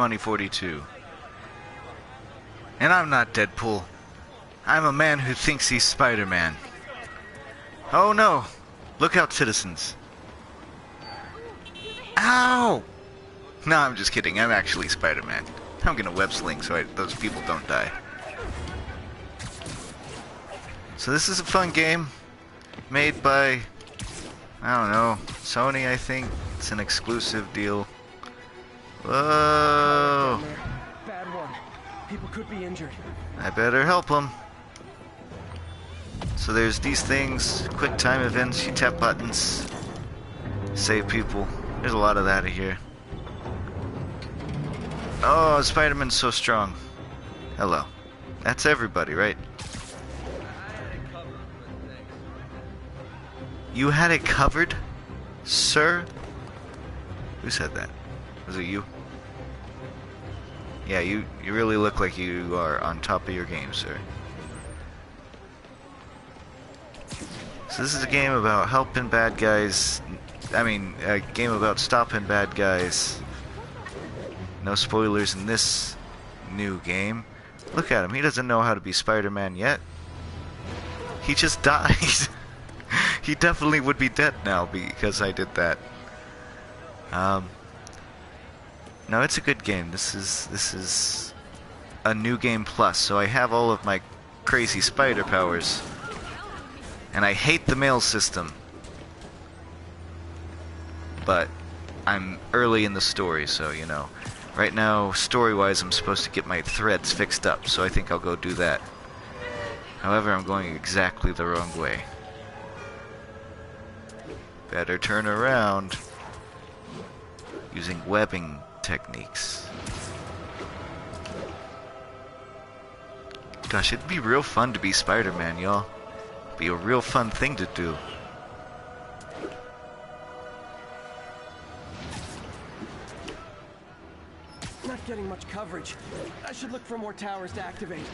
jdogmoney42. And I'm not Deadpool. I'm a man who thinks he's Spider-Man. Oh no! Look out, citizens. Ow! No, I'm just kidding. I'm actually Spider-Man. I'm gonna web sling so those people don't die. So this is a fun game. Made by, I don't know, Sony, I think. It's an exclusive deal. Whoa! Bad one. People could be injured. I better help them. So there's these things, quick time events, you tap buttons, save people. There's a lot of that here. Oh, Spider-Man's so strong. Hello. That's everybody, right? You had it covered, sir? Who said that? Was it you? Yeah, you really look like you are on top of your game, sir. So this is a game about helping bad guys. I mean, a game about stopping bad guys. No spoilers in this new game. Look at him. He doesn't know how to be Spider-Man yet. He just died. He definitely would be dead now because I did that. No, it's a good game. This is a new game plus, so I have all of my crazy spider powers. And I hate the mail system. But I'm early in the story, so you know. Right now, story-wise, I'm supposed to get my threads fixed up, so I think I'll go do that. However, I'm going exactly the wrong way. Better turn around. Using webbing techniques. Gosh, it'd be real fun to be Spider-Man, y'all. Be a real fun thing to do. Not getting much coverage. I should look for more towers to activate.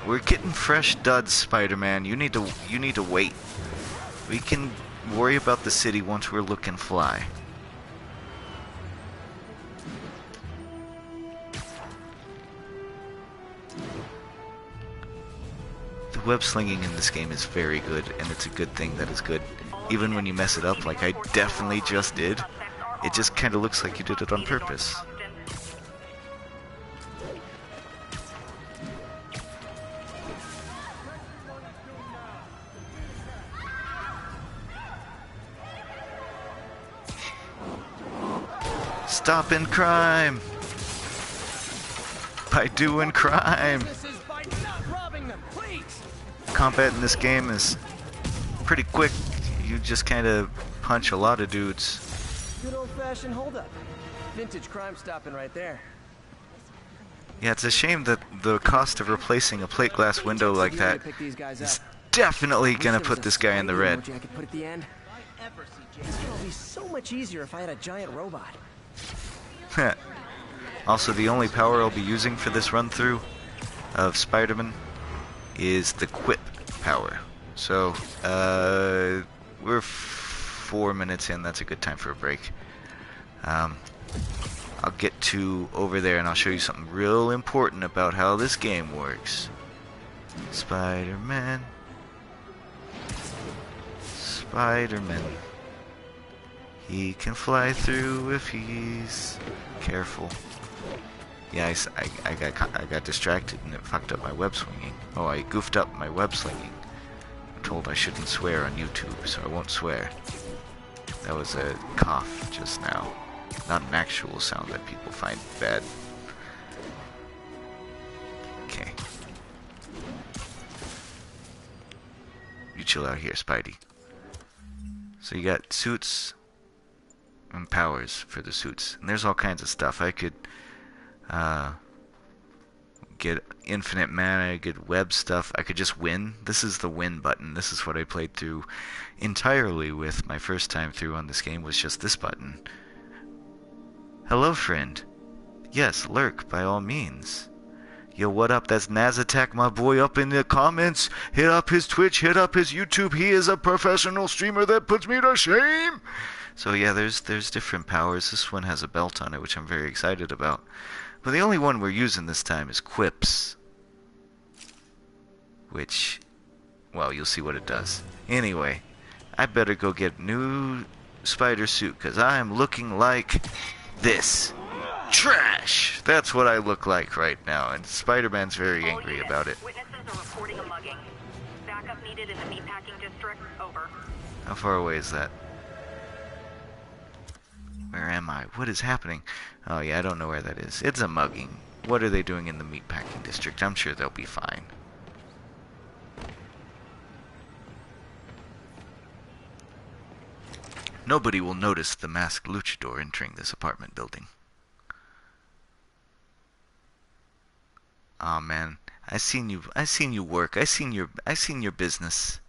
We're getting fresh duds, Spider-Man. You need to wait. We can worry about the city once we're looking fly. The web slinging in this game is very good, and it's a good thing that it's good. Even when you mess it up, like I definitely just did, it just kind of looks like you did it on purpose. Stopping crime by doing crime. Combat in this game is pretty quick. You just kind of punch a lot of dudes. Good old-fashioned hold-up. Vintage crime stopping right there. Yeah, it's a shame that the cost of replacing a plate glass window like that is definitely gonna put this guy in the red. It'll be so much easier if I had a giant robot. Also, the only power I'll be using for this run-through of Spider-Man is the Quip power. So, we're 4 minutes in. That's a good time for a break. I'll get to over there and I'll show you something real important about how this game works. Spider-Man. Spider-Man. He can fly through if he's careful. Yeah, I got distracted and it fucked up my web swinging. Oh, I goofed up my web slinging. I'm told I shouldn't swear on YouTube, so I won't swear. That was a cough just now. Not an actual sound that people find bad. Okay. You chill out here, Spidey. So you got suits and powers for the suits. And there's all kinds of stuff. I could get infinite mana, I could web stuff. I could just win. This is the win button. This is what I played through entirely with my first time through on this game, was just this button. Hello, friend. Yes, lurk by all means. Yo, what up? That's Nazatak, my boy, up in the comments. Hit up his Twitch, hit up his YouTube. He is a professional streamer that puts me to shame. So yeah, there's different powers. This one has a belt on it, which I'm very excited about. But the only one we're using this time is quips. Which, well, you'll see what it does. Anyway, I better go get new spider suit, because I am looking like this. Trash! That's what I look like right now, and Spider-Man's very angry about it. Witnesses are reporting a mugging. Backup needed in the meatpacking district. Over. How far away is that? Where am I? What is happening? Oh yeah, I don't know where that is. It's a mugging. What are they doing in the meatpacking district? I'm sure they'll be fine. Nobody will notice the masked luchador entering this apartment building. Aw, man. I seen you work. I seen your business.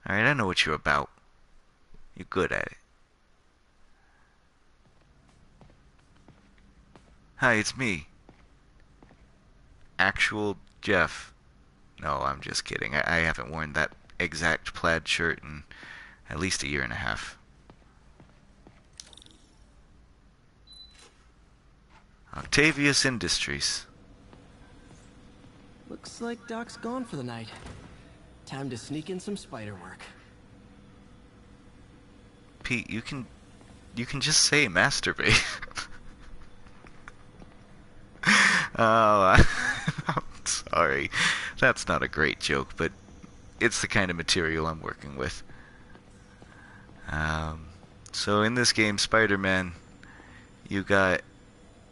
Alright, I know what you're about. You're good at it. Hi, it's me. Actual Jeff. No, I'm just kidding. I haven't worn that exact plaid shirt in at least a year and a half. Octavius Industries. Looks like Doc's gone for the night. Time to sneak in some spider work. Pete, you can just say masturbate. Oh, I'm sorry. That's not a great joke, but it's the kind of material I'm working with. So in this game, Spider-Man, you got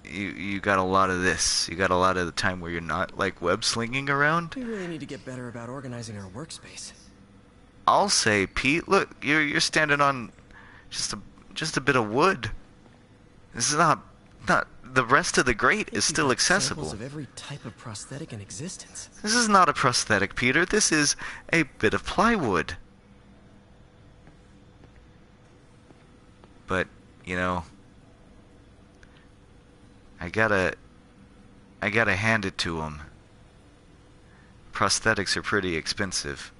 a lot of this. You got a lot of the time where you're not like web slinging around. We really need to get better about organizing our workspace. I'll say, Pete, look, you're standing on just a bit of wood. This is not the rest of the grate is still accessible. Samples of every type of prosthetic in existence. This is not a prosthetic, Peter. This is a bit of plywood. But, you know, I gotta hand it to him. Prosthetics are pretty expensive.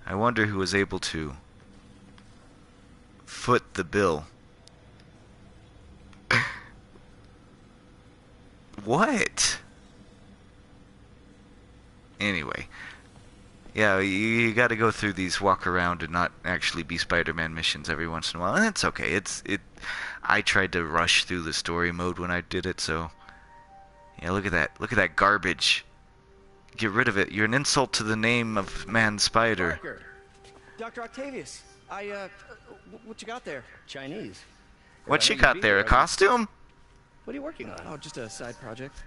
I wonder who was able to foot the bill. What? Anyway. Yeah, you gotta go through these walk around and not actually be Spider-Man missions every once in a while. And it's okay. I tried to rush through the story mode when I did it, so... Yeah, look at that. Look at that garbage. Get rid of it. You're an insult to the name of Man Spider. Parker. Dr. Octavius, what you got there? Chinese. What you got there? A costume? What are you working on? Oh, just a side project.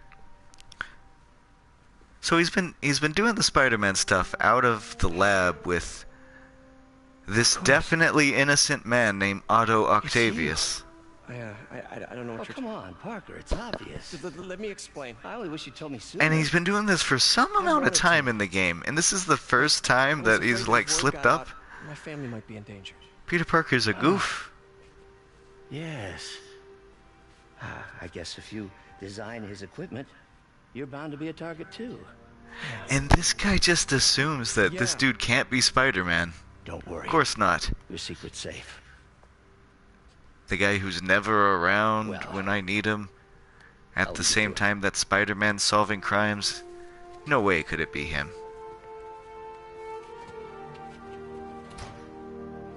So he's been doing the Spider-Man stuff out of the lab with this definitely innocent man named Otto Octavius. I don't know what you're... Come on, Parker, it's obvious. Let me explain. I only wish you told me sooner. And he's been doing this for some amount of time in the game, and this is the first time that he's like slipped up. My family might be in danger. Peter Parker's a goof. Yes. I guess if you design his equipment, you're bound to be a target too. And this guy just assumes that this dude can't be Spider-Man. Don't worry. Of course not. Your secret's safe. The guy who's never around Well, when I need him. At I'll the leave same you. time that Spider-Man's solving crimes. No way could it be him.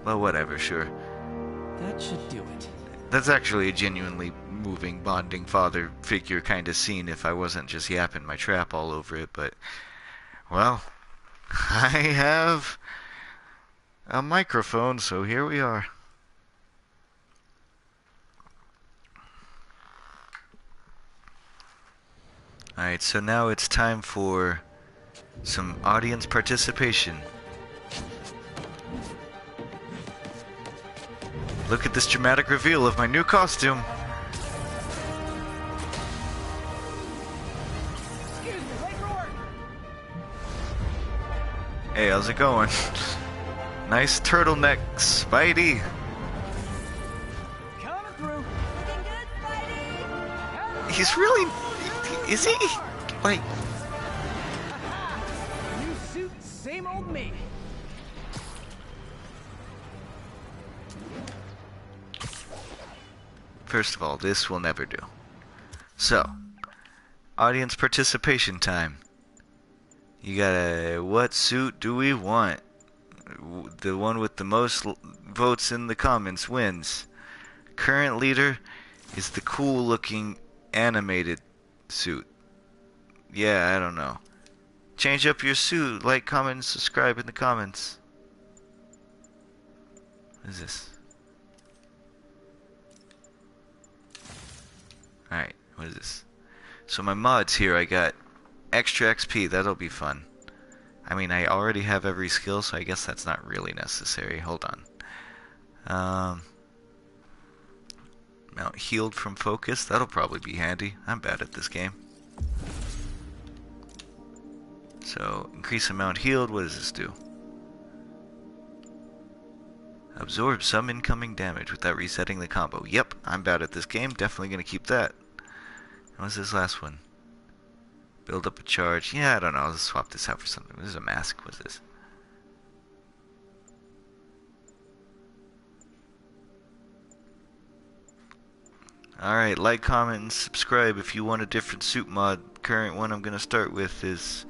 Well, whatever, sure. That should do it. That's actually a genuinely moving, bonding father figure kind of scene if I wasn't just yapping my trap all over it, but... Well, I have a microphone, so here we are. Alright, so now it's time for some audience participation. Look at this dramatic reveal of my new costume. Excuse me, late for work. Hey, how's it going? Nice turtleneck, Spidey. Coming through. Looking good, Spidey! He's really... Is he? Like... New suit, same old me. First of all, this will never do. So, audience participation time. You gotta, what suit do we want? The one with the most votes in the comments wins. Current leader is the cool looking animated suit. Yeah, I don't know. Change up your suit. Like, comment, and subscribe in the comments. What is this? Alright, what is this? So my mods here, I got extra XP. That'll be fun. I mean, I already have every skill, so I guess that's not really necessary. Hold on. Mount healed from focus. That'll probably be handy. I'm bad at this game. So, increase amount healed. What does this do? Absorb some incoming damage without resetting the combo. Yep, I'm bad at this game. Definitely going to keep that. What's this last one? Build up a charge. Yeah, I don't know. I'll just swap this out for something. This is a mask. What's this? Alright, like, comment, and subscribe if you want a different suit mod. Current one I'm going to start with is...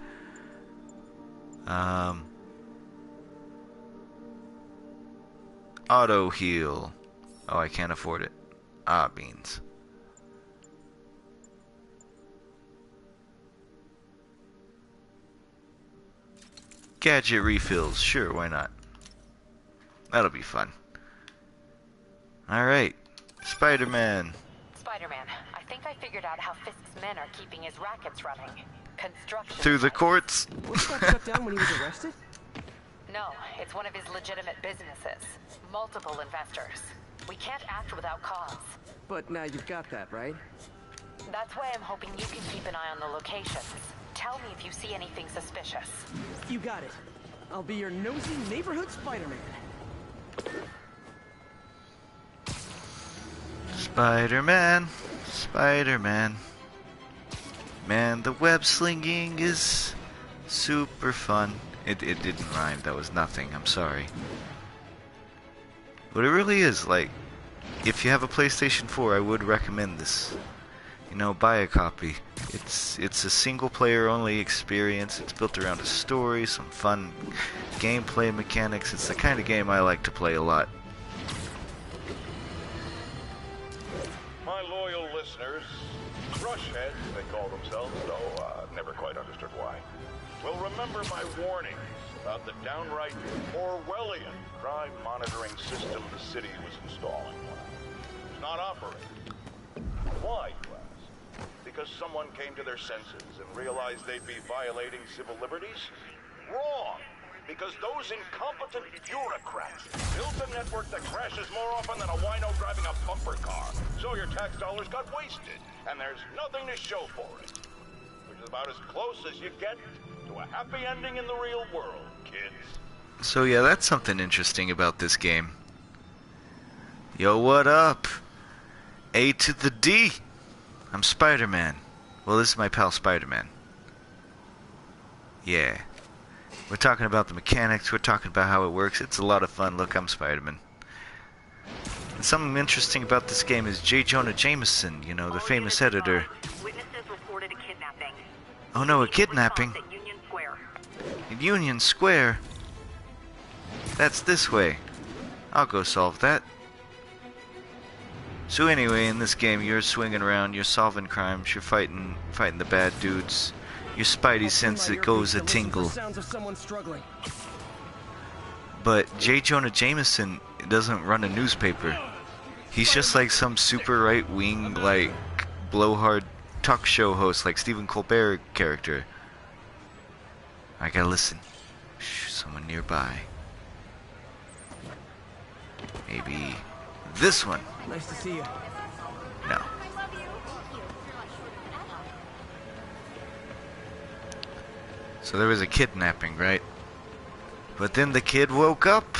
auto heal. Oh, I can't afford it. Ah, beans. Gadget refills. Sure, why not? That'll be fun. Alright. Spider-Man. Spider-Man, I think I figured out how Fisk's men are keeping his rackets running. Construction. Through the courts? Was that shut down when he was arrested? No, it's one of his legitimate businesses. Multiple investors. We can't act without cause. But now you've got that, right? That's why I'm hoping you can keep an eye on the locations. Tell me if you see anything suspicious. You got it. I'll be your nosy neighborhood Spider-Man. Spider-Man. Spider-Man. Man, the web slinging is super fun. It didn't rhyme. That was nothing. I'm sorry. But it really is, like, if you have a PlayStation 4, I would recommend this. You know, buy a copy. It's a single player only experience. It's built around a story, some fun gameplay mechanics. It's the kind of game I like to play a lot. My loyal listeners, crushheads they call themselves, though never quite understood why, will remember my warnings about the downright Orwellian crime monitoring system the city was installing. It's not operating. Why, you ask? Because someone came to their senses and realized they'd be violating civil liberties? Wrong! Because those incompetent bureaucrats built a network that crashes more often than a wino driving a bumper car. So your tax dollars got wasted, and there's nothing to show for it. Which is about as close as you get to a happy ending in the real world, kids. So yeah, that's something interesting about this game. Yo, what up? A to the D. I'm Spider-Man. Well, this is my pal Spider-Man. Yeah. We're talking about the mechanics, we're talking about how it works. It's a lot of fun. Look, I'm Spider-Man. And something interesting about this game is J. Jonah Jameson, you know, the famous editor. Witnesses reported a kidnapping. Oh no, a kidnapping? At Union Square. In Union Square? That's this way. I'll go solve that. So anyway, in this game, you're swinging around, you're solving crimes, you're fighting the bad dudes. Your spidey sense it goes a tingle. Sounds of someone struggling. But J. Jonah Jameson doesn't run a newspaper. He's just like some super right-wing, like, blowhard talk show host, like Stephen Colbert character. I gotta listen. Shh, someone nearby. Maybe this one. Nice to see you. No. So there was a kidnapping, right? But then the kid woke up.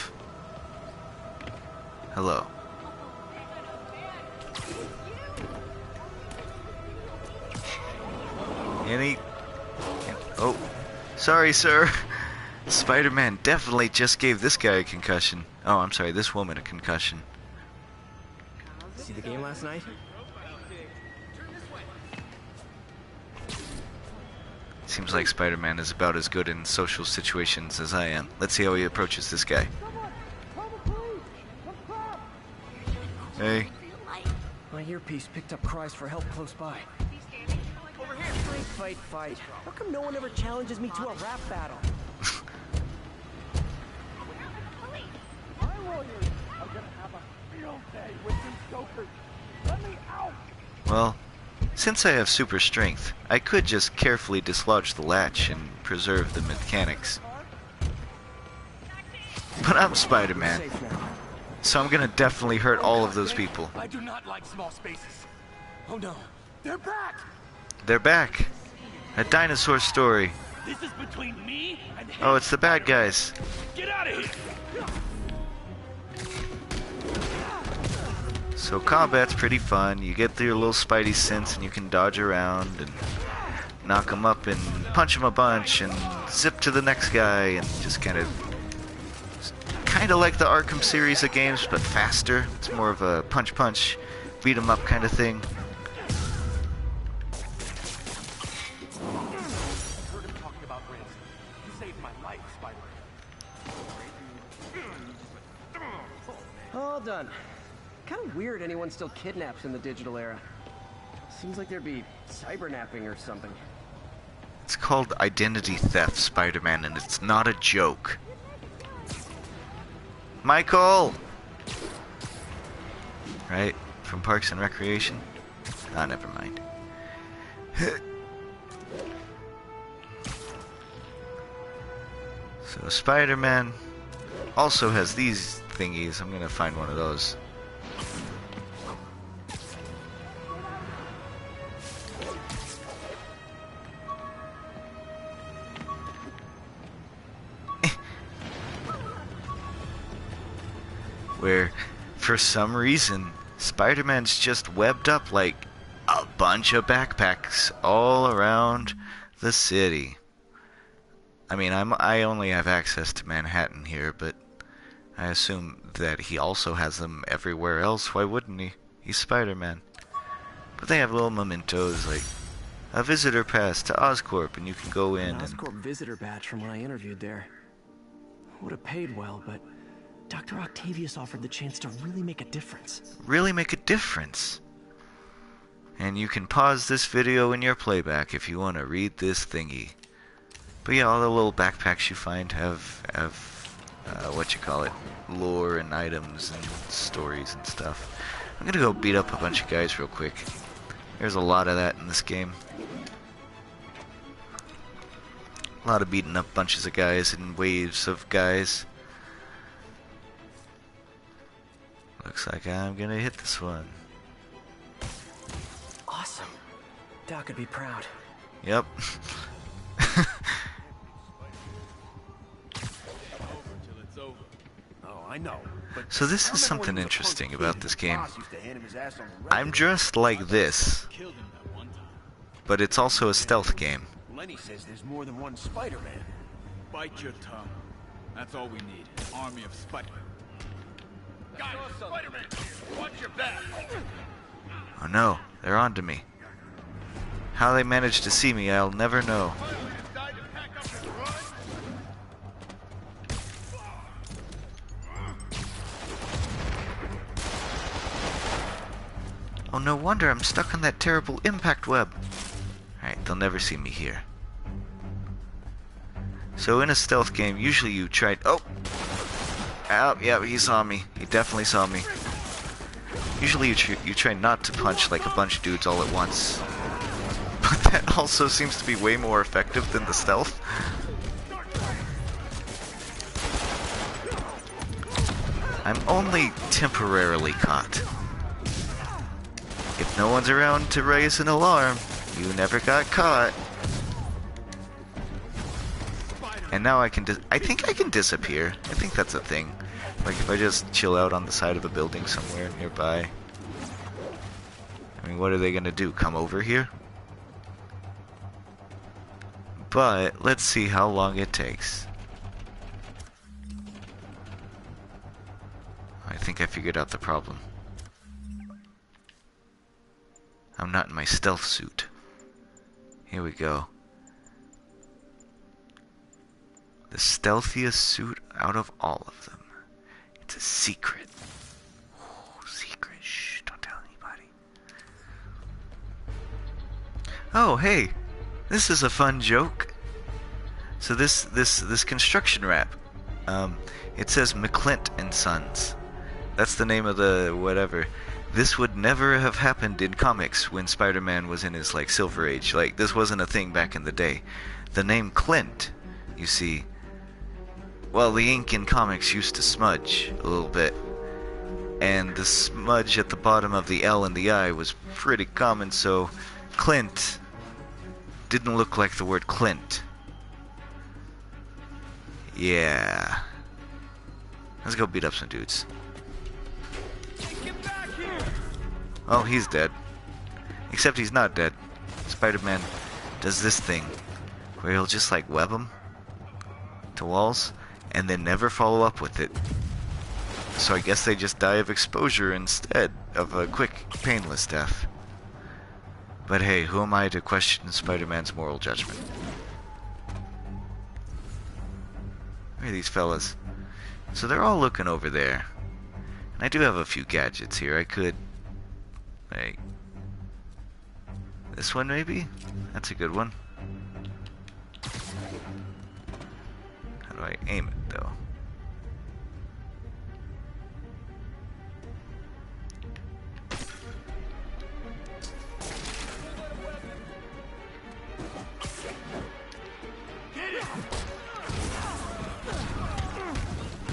Hello. Oh, sorry, sir. Spider-Man definitely just gave this guy a concussion. Oh, I'm sorry, this woman a concussion. See the game last night? Seems like Spider-Man is about as good in social situations as I am. Let's see how he approaches this guy. Hey. My earpiece picked up cries for help close by. Over here! Fight. How come no one ever challenges me to a rap battle? My lawyers are gonna have a field day with these stokers. Let me out! Well, since I have super strength, I could just carefully dislodge the latch and preserve the mechanics. But I'm Spider-Man, so I'm gonna definitely hurt all of those people. I do not like small spaces. Oh no, they're back! They're back. A dinosaur story. This is between me and him. Oh, it's the bad guys. Get out of here! So combat's pretty fun. You get your little spidey sense and you can dodge around and knock them up and punch them a bunch and zip to the next guy and just kind of like the Arkham series of games, but faster. It's more of a punch, beat 'em up kind of thing. All done. Kind of weird anyone still kidnaps in the digital era. Seems like there'd be cybernapping or something. It's called identity theft, Spider-Man, and it's not a joke. Michael! Right? From Parks and Recreation? Ah, never mind. So Spider-Man also has these thingies. I'm gonna find one of those. Where, for some reason, Spider-Man's just webbed up like a bunch of backpacks all around the city. I mean, I only have access to Manhattan here, but I assume that he also has them everywhere else. Why wouldn't he? He's Spider-Man. But they have little mementos like a visitor pass to Oscorp, and you can go in. An Oscorp visitor badge from when I interviewed there. Would have paid well, but Dr. Octavius offered the chance to really make a difference. Really make a difference. And you can pause this video in your playback if you want to read this thingy. But yeah, all the little backpacks you find have lore and items and stories and stuff. I'm gonna go beat up a bunch of guys real quick. There's a lot of that in this game. A lot of beating up bunches of guys and waves of guys. Looks like I'm gonna hit this one. Awesome. Doc would be proud. Yep. I know. So this is something interesting about this game. I'm dressed like this, but it's also a stealth game. Lenny says there's more than one Spider-Man. Bite your tongue. That's all we need. An army of Spider-Man. Guys, Spider-Man! Watch your back! Oh no, they're onto me. How they managed to see me, I'll never know. Oh, no wonder I'm stuck on that terrible impact web. Alright, they'll never see me here. So in a stealth game, usually you try... Oh! Oh, yeah, he saw me. He definitely saw me. Usually you try not to punch like a bunch of dudes all at once. But that also seems to be way more effective than the stealth. I'm only temporarily caught. If no one's around to raise an alarm, you never got caught. And now I think I can disappear. I think that's a thing. Like if I just chill out on the side of a building somewhere nearby. I mean, what are they gonna do? Come over here? But let's see how long it takes. I think I figured out the problem. I'm not in my stealth suit. Here we go. The stealthiest suit out of all of them. It's a secret. Ooh, secret. Shh, don't tell anybody. Oh, hey. This is a fun joke. So this construction wrap, it says McClint and Sons. That's the name of the whatever. This would never have happened in comics when Spider-Man was in his, like, Silver Age. Like, this wasn't a thing back in the day. The name Clint, you see, well, the ink in comics used to smudge a little bit. And the smudge at the bottom of the L and the I was pretty common, so Clint didn't look like the word Clint. Yeah. Let's go beat up some dudes. Oh, he's dead. Except he's not dead. Spider-Man does this thing where he'll just, like, web them to walls and then never follow up with it. So I guess they just die of exposure instead of a quick, painless death. But hey, who am I to question Spider-Man's moral judgment? Where are these fellas? So they're all looking over there. And I do have a few gadgets here. I could... like... this one, maybe? That's a good one. How do I aim it, though?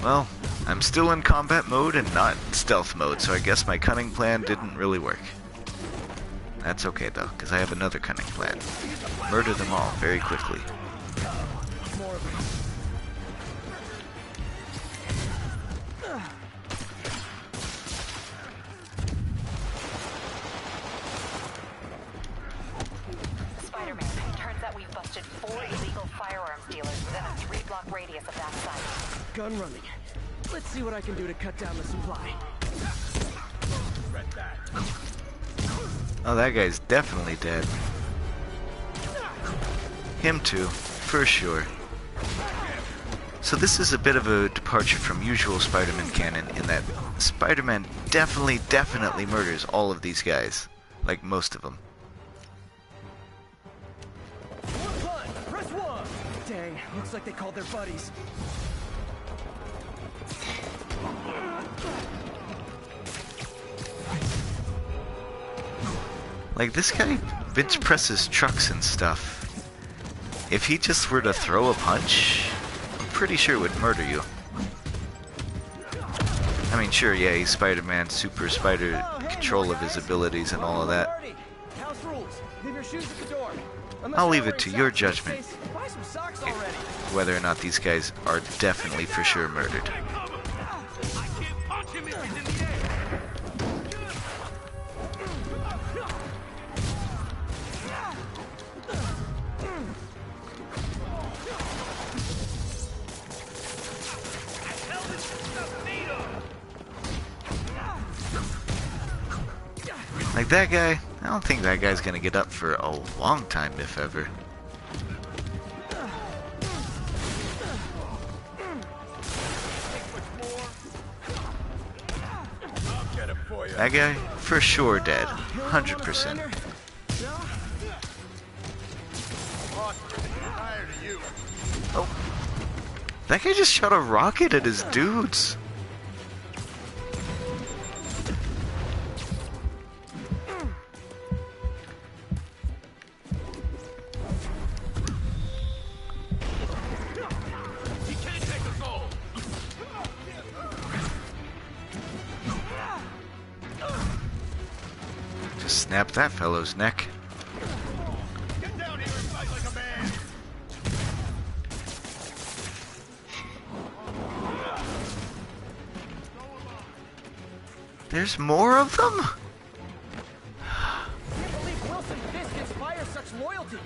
Well, I'm still in combat mode and not stealth mode, so I guess my cunning plan didn't really work. That's okay though, because I have another cunning plan. Murder them all very quickly. Spider-Man, turns out we've busted 4 illegal firearms dealers within a 3-block radius of that site. Gun running. Let's see what I can do to cut down the supply. Oh, that guy's definitely dead. Him too, for sure. So this is a bit of a departure from usual Spider-Man canon in that Spider-Man definitely murders all of these guys. Like most of them. Press 1! Dang, looks like they called their buddies. Like, this guy bench presses trucks and stuff. If he just were to throw a punch, I'm pretty sure would murder you. I mean, sure, yeah, he's Spider-Man, super spider control of his abilities and all of that. House rules. Leave your shoes at the door. I'll leave it to your judgment Buy some socks already. whether or not these guys are definitely for sure murdered. Like that guy, I don't think that guy's gonna get up for a long time, if ever. That guy, for sure dead. 100%. Oh. That guy just shot a rocket at his dudes. Snap that fellow's neck. Get down here and fight like a man. There's more of them? I can't believe Wilson Fisk inspires such loyalty.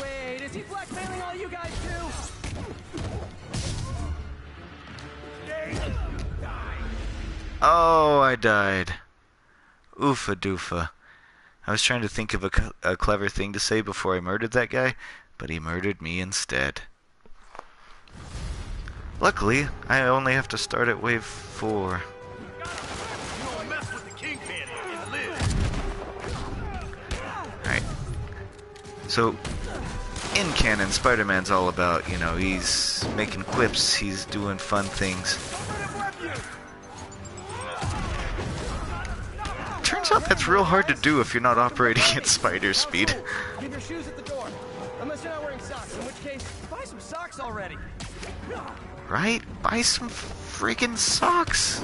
Wait, is he blackmailing all you guys too? Oh, I died. Oofa doofa. I was trying to think of a clever thing to say before I murdered that guy, but he murdered me instead. Luckily, I only have to start at wave 4. Alright. So, in canon, Spider-Man's all about, you know, he's making quips, he's doing fun things. Turns out that's real hard to do if you're not operating at spider speed. Leave your shoes at the door. Unless you're not wearing socks, in which case, buy some socks already. Right? Buy some freaking socks.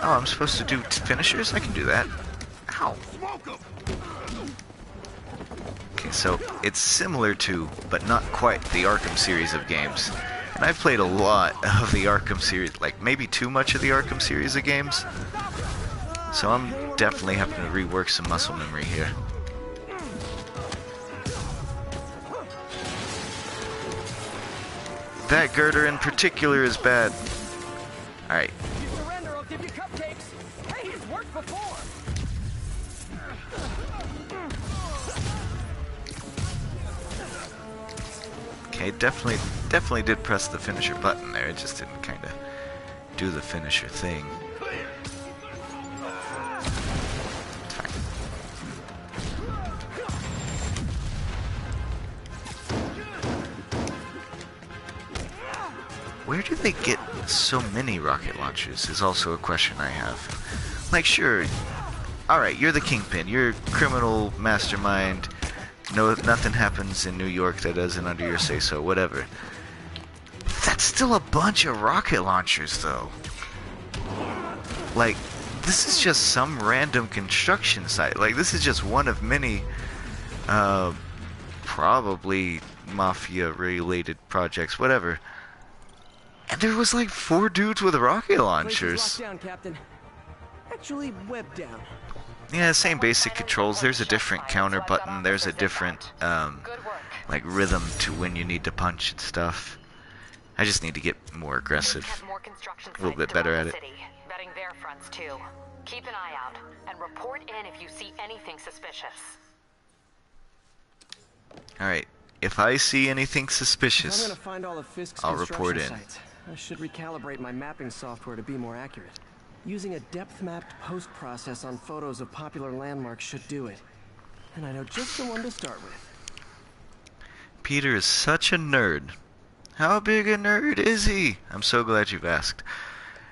Oh, I'm supposed to do finishers? I can do that. Ow. Okay, so it's similar to, but not quite, the Arkham series of games. And I've played a lot of the Arkham series, like maybe too much of the Arkham series of games. So I'm definitely having to rework some muscle memory here. That girder in particular is bad. Alright. You surrender, I'll give you cupcakes. Hey, it's worked before. Okay, definitely did press the finisher button there. It just didn't kind of do the finisher thing. It's fine. Where do they get so many rocket launchers is also a question I have. Like, sure, alright, you're the Kingpin, you're a criminal mastermind. No, nothing happens in New York that isn't under your say-so, whatever. That's still a bunch of rocket launchers, though. Like, this is just some random construction site. Like, this is just one of many, probably mafia-related projects, whatever. And there was like 4 dudes with rocket launchers. Locked down, Captain. Actually, webbed down. Yeah, same basic controls. There's a different counter button. There's a different, like, rhythm to when you need to punch and stuff. I just need to get more aggressive. A little bit better at it. Betting their fronts too. Keep an eye out and report in if you see anything suspicious. Alright, if I see anything I'm suspicious, gonna find all of Fisk's I'll report in. sites. I should recalibrate my mapping software to be more accurate. Using a depth-mapped post-process on photos of popular landmarks should do it. And I know just the one to start with. Peter is such a nerd. How big a nerd is he? I'm so glad you've asked.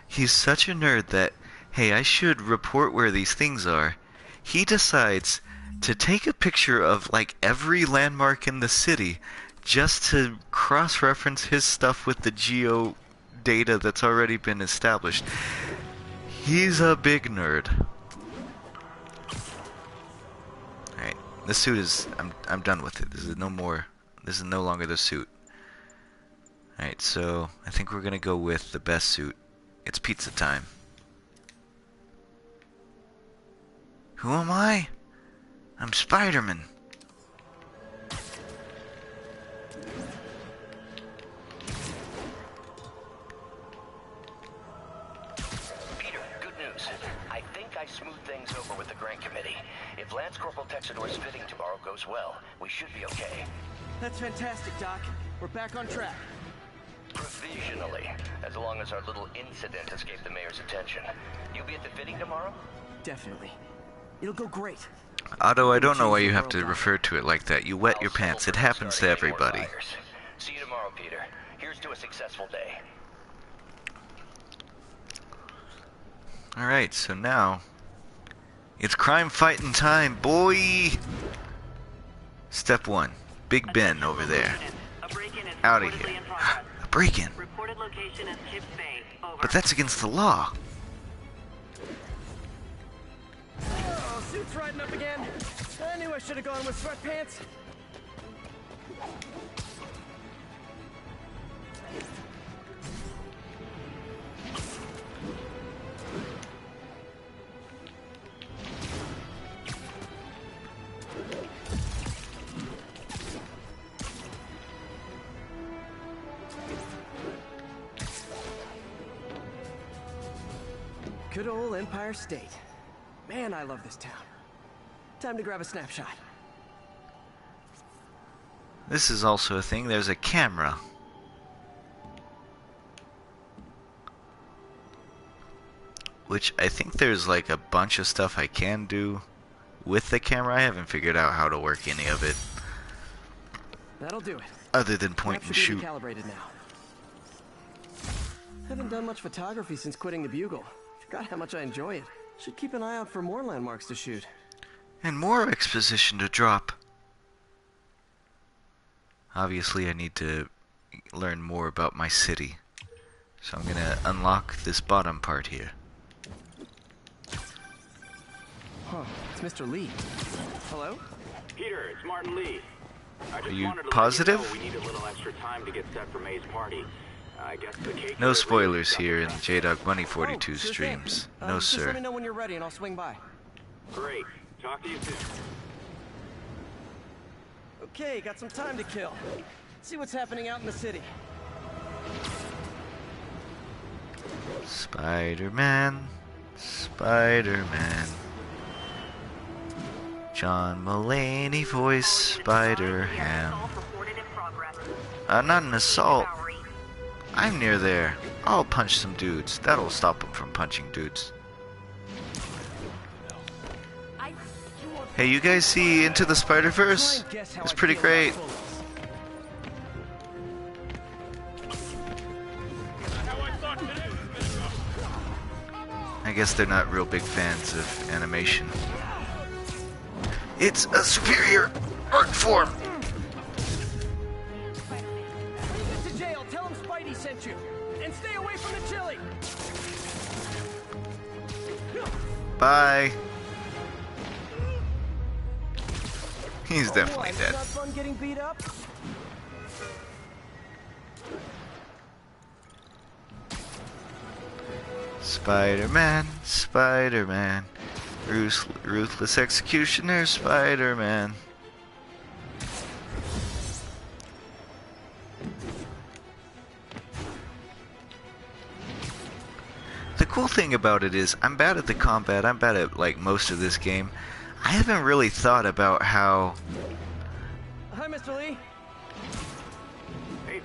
He's such a nerd that, hey, I should report where these things are. He decides to take a picture of, like, every landmark in the city just to cross-reference his stuff with the geo data that's already been established. He's a big nerd. Alright, this suit is... I'm done with it. This is no longer the suit. Alright, so I think we're gonna go with the best suit. It's pizza time. Who am I? I'm Spider-Man. Peter, good news. I think I smoothed things over with the grant committee. If Lance Corporal Texador's fitting tomorrow goes well, we should be okay. That's fantastic, Doc. We're back on track. Provisionally, as long as our little incident escaped the mayor's attention. You'll be at the fitting tomorrow? Definitely. It'll go great. Otto, I don't know why you have to refer to it like that. You wet your pants. It happens to everybody. See you tomorrow, Peter. Here's to a successful day. Alright, so now it's crime fighting time, boy! Step 1. Big Ben over there. Out of here. A break-in. Reported location is Kips Bay. Over. But that's against the law. Oh, suit's riding up again. I knew I should have gone with sweatpants. Good old Empire State. Man, I love this town. Time to grab a snapshot. This is also a thing. There's a camera. Which I think there's like a bunch of stuff I can do with the camera. I haven't figured out how to work any of it. That'll do it. Other than point and shoot. Calibrated now. Haven't done much photography since quitting the Bugle. Forgot how much I enjoy it. Should keep an eye out for more landmarks to shoot. And more exposition to drop. Obviously I need to learn more about my city. So I'm gonna unlock this bottom part here. Huh, it's Mr. Lee. Hello? Peter, it's Martin Lee. I just Are you wanted to positive? Let you know we need a little extra time to get set for May's party. I guess the cake. No spoilers here in jdogmoney42's sure streams. thing. No, Just sir. let me know when you're ready and I'll swing by. Great. Talk to you soon. Okay, got some time to kill. See what's happening out in the city. Spider-Man. Spider-Man. John Mulaney voice Spider-Ham. Not an assault. I'm near there. I'll punch some dudes. That'll stop them from punching dudes. Hey, you guys see Into the Spider-Verse? It's pretty great. I guess they're not real big fans of animation. It's a superior art form. When you get to jail, tell him Spidey sent you. And stay away from the chili. Bye. He's definitely It's dead. not fun getting beat up. Spider-Man, Spider-Man, ruthless executioner, Spider-Man. The cool thing about it is, I'm bad at the combat, I'm bad at like most of this game. I haven't really thought about how Hi, Mr. Lee.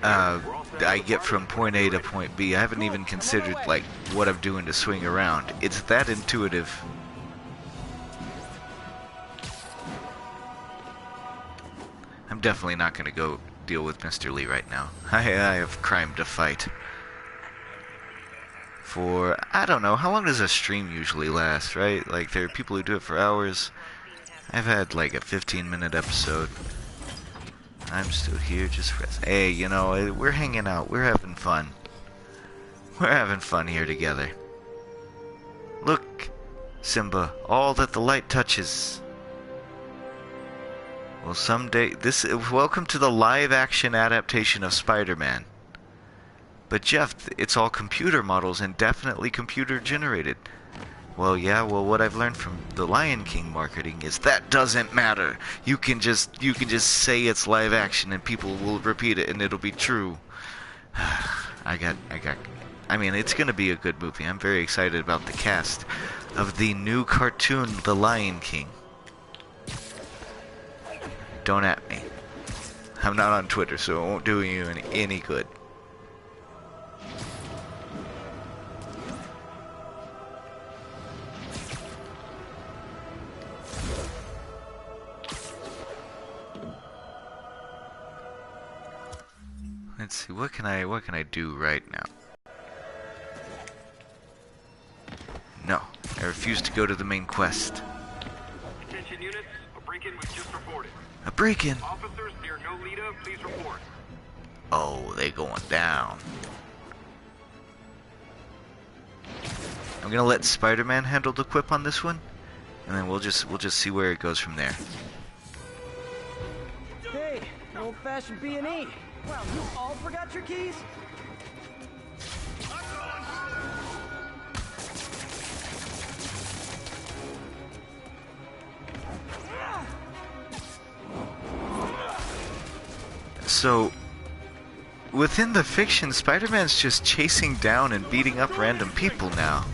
I get from point A to point B. I haven't even considered like what I'm doing to swing around. It's that intuitive. I'm definitely not going to go deal with Mr. Lee right now. I have crime to fight. For, I don't know, how long does a stream usually last, right? Like, there are people who do it for hours. I've had like a 15-minute episode. I'm still here just for... Hey, you know, we're hanging out. We're having fun. We're having fun here together. Look, Simba, all that the light touches. Well, someday... Welcome to the live-action adaptation of Spider-Man. But Jeff, it's all computer models and definitely computer-generated. Well, yeah, well, what I've learned from the Lion King marketing is that doesn't matter. You can just say it's live action and people will repeat it and it'll be true. I mean, it's gonna be a good movie. I'm very excited about the cast of the new cartoon, The Lion King. Don't at me. I'm not on Twitter, so it won't do you any good. Let's see, what can I do right now? No, I refuse to go to the main quest. Attention units, a break-in was just reported. A break-in? Officers near Nolita, please report. Oh, they going down. I'm gonna let Spider-Man handle the quip on this one, and then we'll just see where it goes from there. Hey, old-fashioned B&E. Wow, you all forgot your keys? So, within the fiction, Spider-Man's just chasing down and beating up random people now.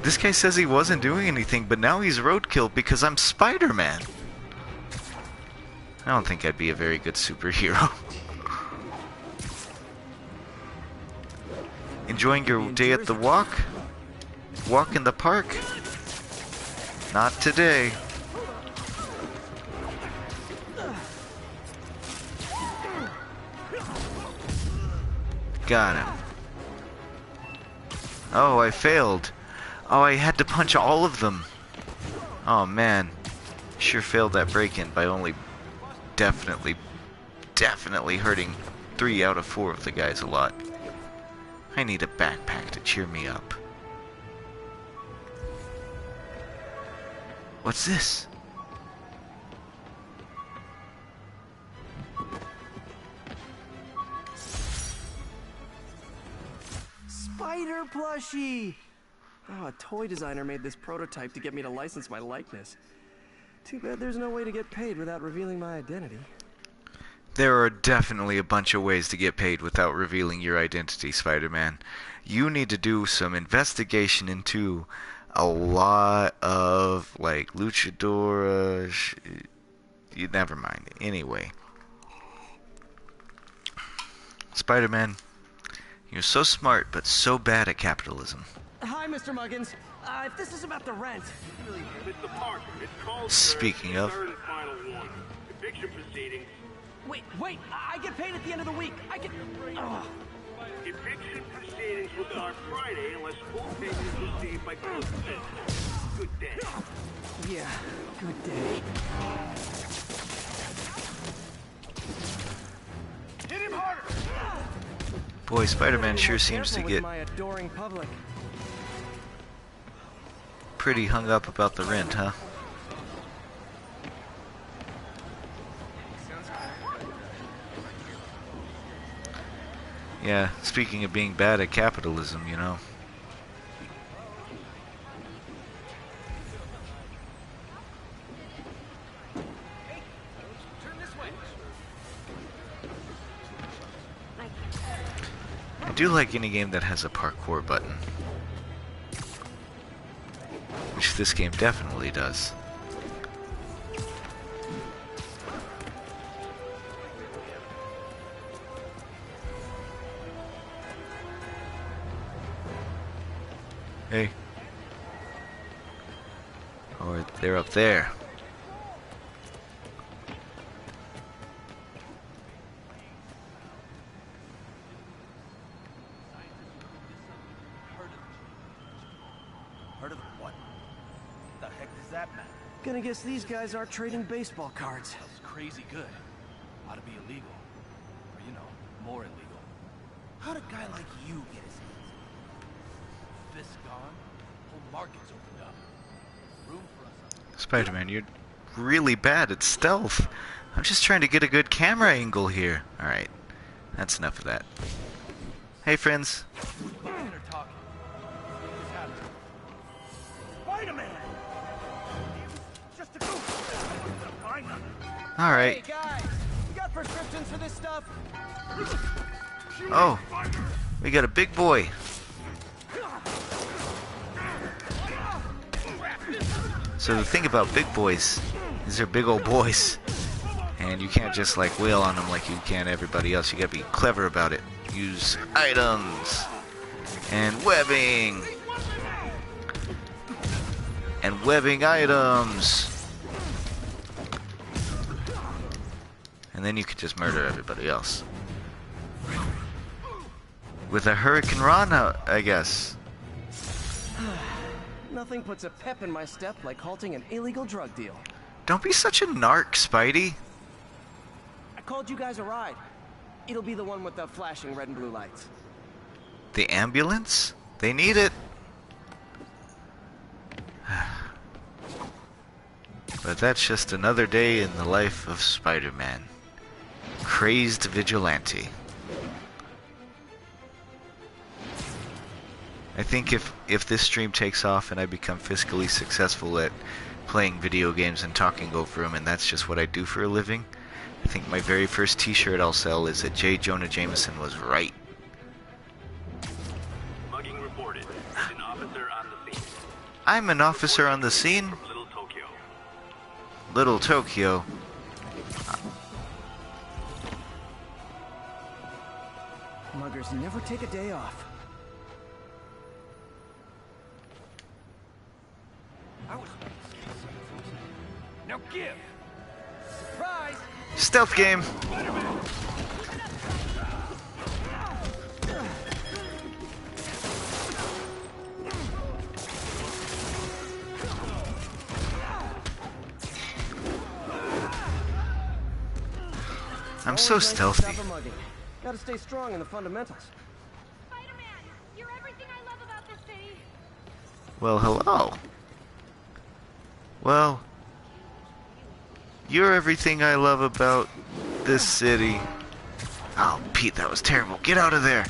This guy says he wasn't doing anything, but now he's roadkill because I'm Spider-Man. I don't think I'd be a very good superhero. Enjoying your day at the walk? Walk in the park? Not today. Got him. Oh, I failed. Oh, I had to punch all of them. Oh man. Sure failed that break-in by only definitely hurting 3 out of 4 of the guys a lot. I need a backpack to cheer me up. What's this? Spider plushie! Oh, a toy designer made this prototype to get me to license my likeness. Too bad there's no way to get paid without revealing my identity. There are definitely a bunch of ways to get paid without revealing your identity, Spider-Man. You need to do some investigation into a lot of, like, luchadora... never mind. Anyway. Spider-Man, you're so smart, but so bad at capitalism. Hi, Mr. Muggins. If this is about the rent... Mr. Parker, it's called, Speaking of... third and final one. Eviction proceedings. Wait, I get paid at the end of the week. I get... Ugh. Eviction proceedings will start Friday unless full payment is received by close of business. Good day. Yeah, good day. Hit him harder! Boy, Spider-Man sure seems to get My adoring public. pretty hung up about the rent, huh? Yeah, speaking of being bad at capitalism, you know. I do like any game that has a parkour button. Which this game definitely does. Hey. Or they're up there. Heard of what? The heck does that matter? Gonna guess these guys are trading baseball cards. That's crazy good. Ought to be illegal. Or, you know, more illegal. How'd a guy like you get his hands? Fist gone, whole market's opened up. Room for us. Spider-Man, you're really bad at stealth. I'm just trying to get a good camera angle here. Alright, that's enough of that. Hey friends. Spider-Man! Just a goof. Find them. Alright. Hey guys, you got prescriptions for this stuff? Oh, we got a big boy. So the thing about big boys is they're big old boys. And you can't just like wail on them like you can everybody else. You gotta be clever about it. Use items and webbing. And webbing items. And then you can just murder everybody else. With a Hurricane Rana, I guess. Nothing puts a pep in my step like halting an illegal drug deal. Don't be such a narc, Spidey. I called you guys a ride. It'll be the one with the flashing red and blue lights. The ambulance? They need it. But that's just another day in the life of Spider-Man. Crazed vigilante. I think if this stream takes off and I become fiscally successful at playing video games and talking over them, and that's just what I do for a living, I think my very first t-shirt I'll sell is that J. Jonah Jameson was right. Mugging reported. There's an officer on the scene. I'm an officer on the scene. From Little Tokyo. Little Tokyo. Muggers never take a day off. Now give! Surprise! Stealth game. I'm so Always nice to stealthy. stop a mugging. Gotta stay strong in the fundamentals. Spider-Man, you're everything I love about this city. Well, hello. Well, you're everything I love about this city. Oh, Pete, that was terrible. Get out of there.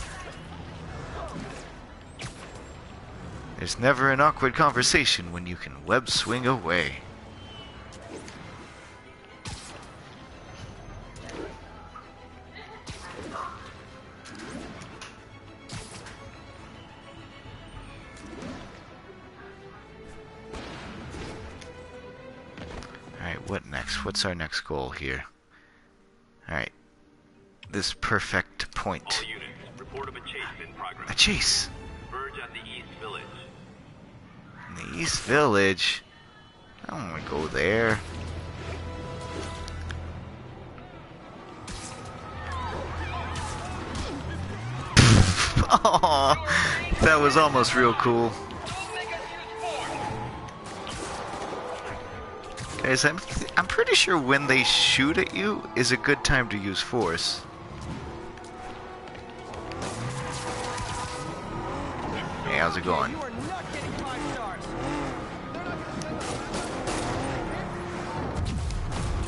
There's never an awkward conversation when you can web swing away. Alright, what next? What's our next goal here? Alright. This perfect point. All units, report of a chase in progress. A chase! Verge at the East Village. In the East Village? I don't want to go there. Oh, that was almost real cool. Guys, I'm pretty sure when they shoot at you is a good time to use force. Hey, how's it going? You are not getting 5 stars.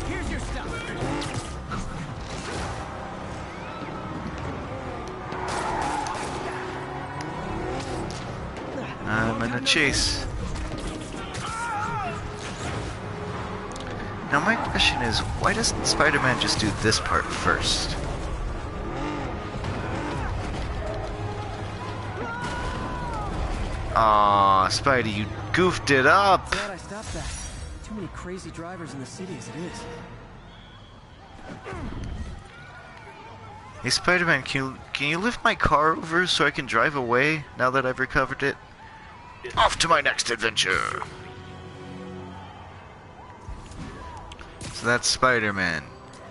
Here's your stuff. I'm in a chase. Now my question is, why doesn't Spider-Man just do this part first? Aw, Spidey, you goofed it up! Glad I stopped that. Too many crazy drivers in the city as it is. Hey Spider-Man, can you lift my car over so I can drive away now that I've recovered it? Off to my next adventure! So that's Spider-Man.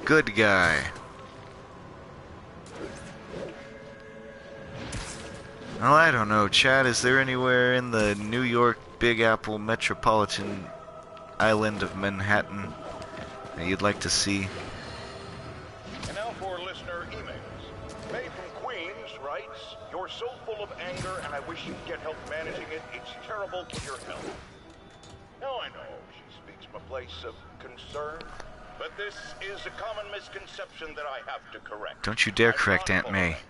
Good guy. Well, I don't know, Chad, is there anywhere in the New York Big Apple metropolitan island of Manhattan that you'd like to see? And now for listener emails. May from Queens writes, "You're so full of anger and I wish you'd get help managing it. It's terrible for your health." Now I know she speaks from a place of concern, but this is a common misconception that I have to correct. Don't you dare I'm correct not Aunt full May. of anger.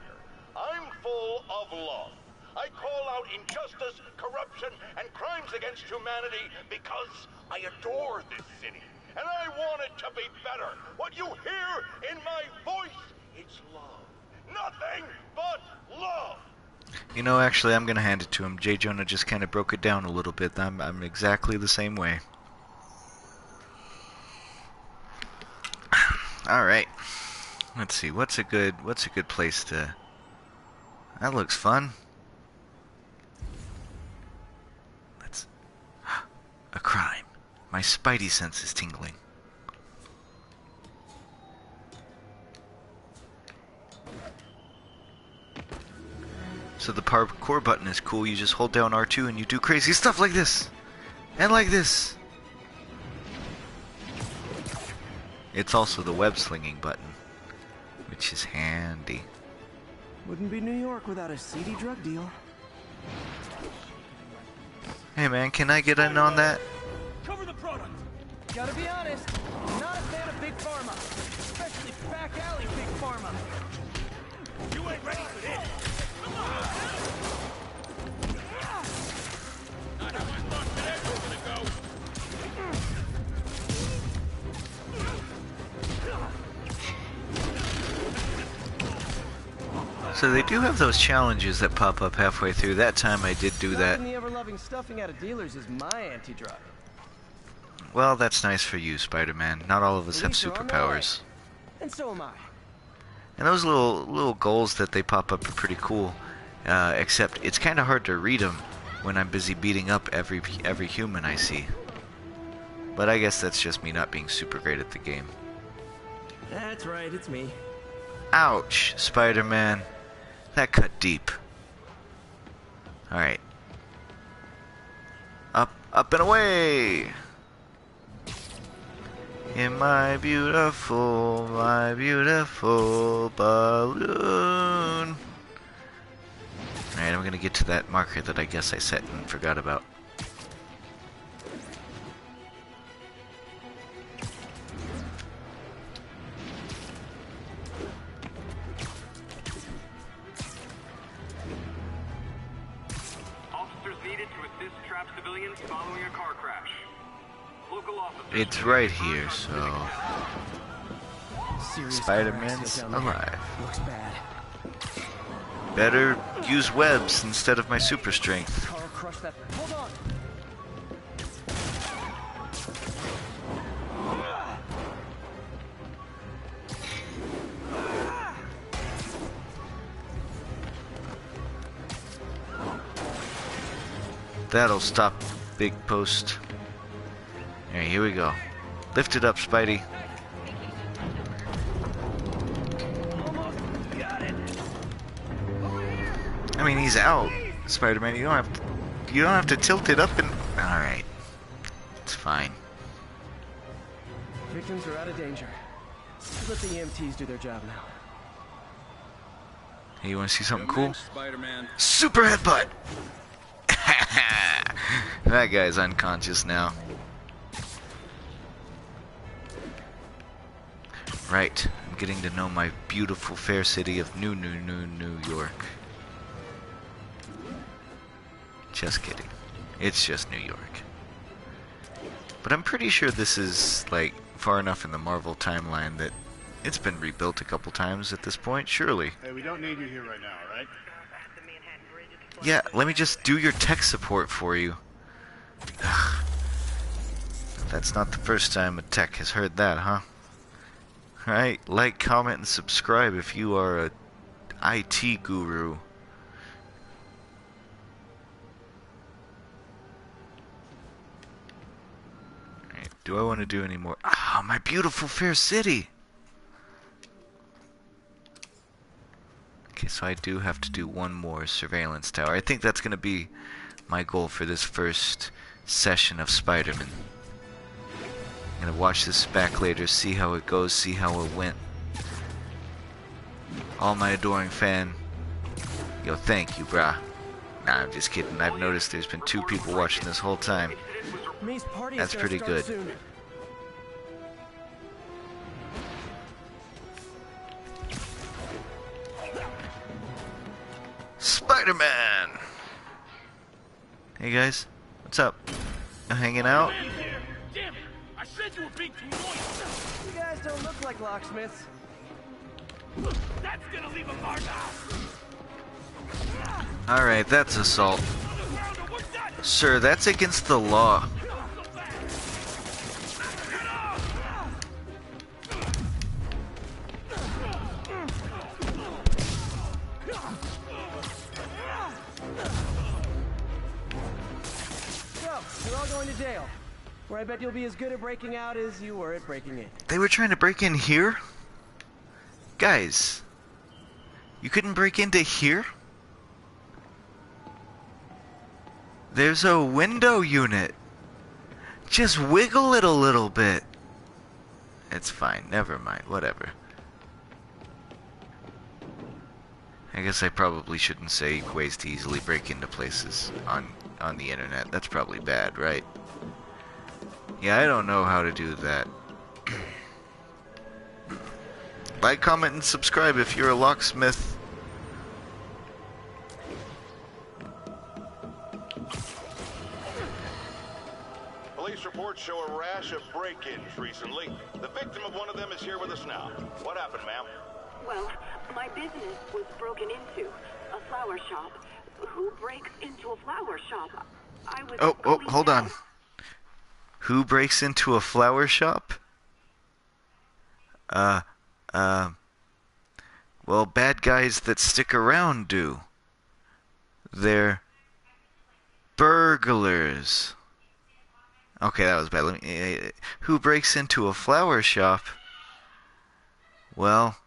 I'm full of love. I call out injustice, corruption, and crimes against humanity because I adore this city. And I want it to be better. What you hear in my voice, it's love. Nothing but love. You know, actually, I'm gonna hand it to him. J. Jonah just kind of broke it down a little bit. I'm exactly the same way. All right. Let's see. What's a good place to? That looks fun. Let's. A crime. My spidey sense is tingling. So the parkour button is cool. You just hold down R2 and you do crazy stuff like this. And like this. It's also the web slinging button, which is handy. Wouldn't be New York without a seedy drug deal. Hey man, can I get in on that? Cover the product! Gotta be honest, not a fan of Big Pharma. Especially back alley Big Pharma. You ain't ready for this! Not how I thought today was gonna go! So they do have those challenges that pop up halfway through. That time I did do that. Not in the shoving stuffing out of dealers is my anti-drug. Well, that's nice for you, Spider-Man. Not all of us have Police are on their way. superpowers. And so am I. And those little goals that they pop up are pretty cool. Except it's kind of hard to read them when I'm busy beating up every human I see. But I guess that's just me not being super great at the game. That's right, it's me. Ouch, Spider-Man. That cut deep. Alright. Up and away! In my beautiful balloon. Alright, I'm gonna get to that marker that I guess I set and forgot about. Officers needed to assist trapped civilians following a car crash. Local officers. It's right here, so Serious Spider-Man's car accident down there. alive. Looks bad. Better use webs instead of my super strength. Carl crushed that. Hold on. That'll stop Big Post. Alright, here we go. Lift it up, Spidey. I mean, he's out, Spider-Man. You don't have to tilt it up and. All right, it's fine. Victims are out of danger. Let the EMTs do their job now. Hey, you want to see something cool? Spider-Man. Super headbutt. That guy's unconscious now. Right, I'm getting to know my beautiful fair city of New York. Just kidding. It's just New York. But I'm pretty sure this is, like, far enough in the Marvel timeline that it's been rebuilt a couple times at this point, surely. Hey, we don't need you here right now, alright? Yeah, let me just do your tech support for you. Ugh. That's not the first time a tech has heard that, huh? Alright, like, comment, and subscribe if you are a IT guru. Alright, do I want to do any more? Ah, my beautiful fair city! Okay, so I do have to do one more surveillance tower. I think that's going to be my goal for this first session of Spider-Man. I'm going to watch this back later, see how it goes, see how it went. All my adoring fan. Yo, thank you, brah. Nah, I'm just kidding. I've noticed there's been 2 people watching this whole time. May's party That's is gonna pretty start good. soon. Spider-Man! Hey guys, what's up? You hanging out? Damn it! I said you were being too noisy. You guys don't look like locksmiths. That's gonna leave a mark. Alright, that's assault. Sir, that's against the law. So, you're all going to jail. Where I bet you'll be as good at breaking out as you were at breaking in. They were trying to break in here? Guys, you couldn't break into here? There's a window unit. Just wiggle it a little bit. It's fine, never mind, whatever. I guess I probably shouldn't say ways to easily break into places on the internet. That's probably bad, right? Yeah, I don't know how to do that. Like, comment, and subscribe if you're a locksmith. Police reports show a rash of break-ins recently. The victim of one of them is here with us now. What happened, ma'am? Well, my business was broken into. A flower shop. Who breaks into a flower shop? I was Oh, going hold on. down. Who breaks into a flower shop? Well, bad guys that stick around do. They're burglars. Okay, that was bad. Let me. Who breaks into a flower shop? Well,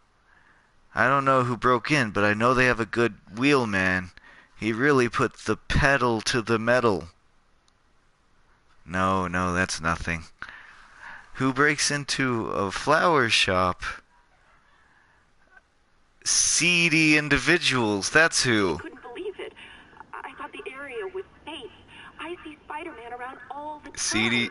I don't know who broke in, but I know they have a good wheelman. He really put the pedal to the metal. No, that's nothing. Who breaks into a flower shop? Seedy individuals, that's I who. couldn't believe it. I thought the area was safe. I see Spider-Man around all the time. Seedy,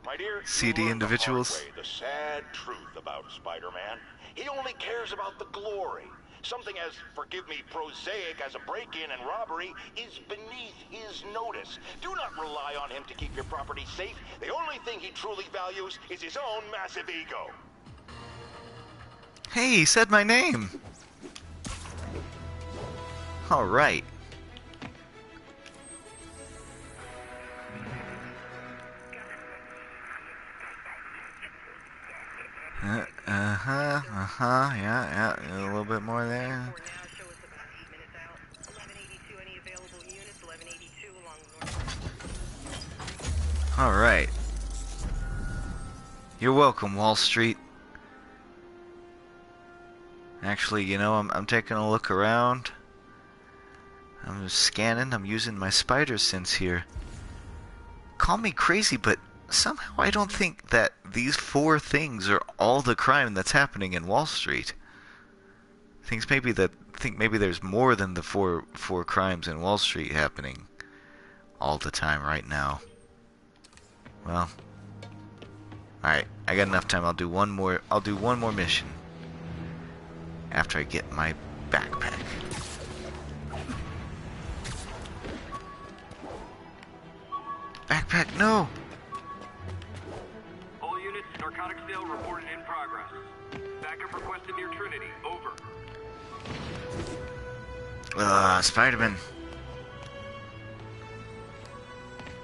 My dear, seedy you learned individuals. the hard way the sad truth about Spider-Man. He only cares about the glory. Something as, forgive me, prosaic as a break-in and robbery is beneath his notice. Do not rely on him to keep your property safe. The only thing he truly values is his own massive ego. Hey, he said my name. All right. Yeah, a little bit more there. All right. You're welcome, Wall Street. Actually, you know, I'm taking a look around. I'm scanning. I'm using my spider sense here. Call me crazy, but somehow I don't think that these 4 things are all the crime that's happening in Wall Street. Think maybe there's more than the four crimes in Wall Street happening all the time right now. Well, all right. I got enough time. I'll do one more mission after I get my backpack. Backpack, no! All units, narcotics sale reported in progress. Backup requested near Trinity. Over. Spider-Man.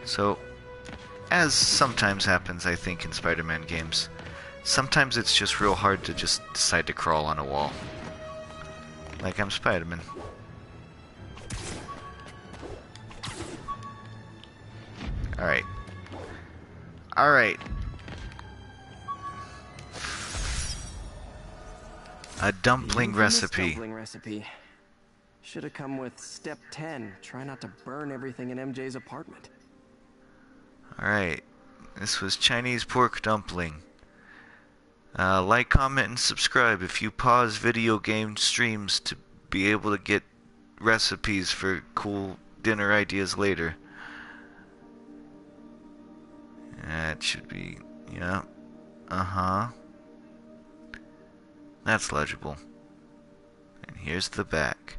So, as sometimes happens, I think, in Spider-Man games, sometimes it's just real hard to just decide to crawl on a wall. Like I'm Spider-Man. Alright. Alright. A dumpling recipe. Dumpling recipe. Should have come with step 10. Try not to burn everything in MJ's apartment. Alright. This was Chinese pork dumpling. Like, comment, and subscribe if you pause video game streams to be able to get recipes for cool dinner ideas later. That should be, yeah. That's legible. And here's the back.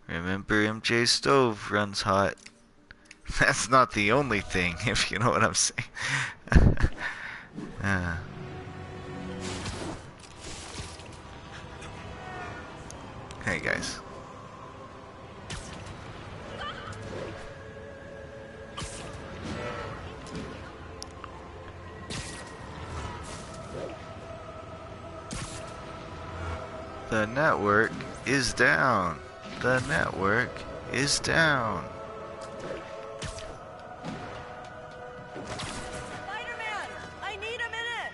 Remember, MJ's stove runs hot. That's not the only thing, if you know what I'm saying. Hey guys. The network is down. The network is down. Spider-Man! I need a minute!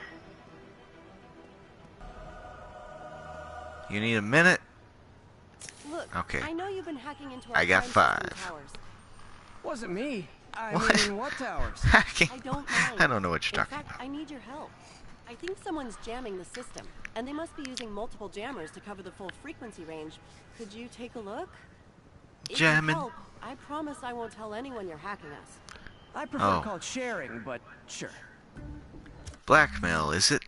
You need a minute? Look, Okay. I know you've been hacking into our I got crime system 5. towers. Wasn't me. I What? mean, what towers? Hacking? I don't mind. I don't know what you're In talking fact, about. I need your help. I think someone's jamming the system, and they must be using multiple jammers to cover the full frequency range. Could you take a look? If you Jamming? help, I promise I won't tell anyone you're hacking us. I prefer Oh. called sharing, but sure. Blackmail, is it?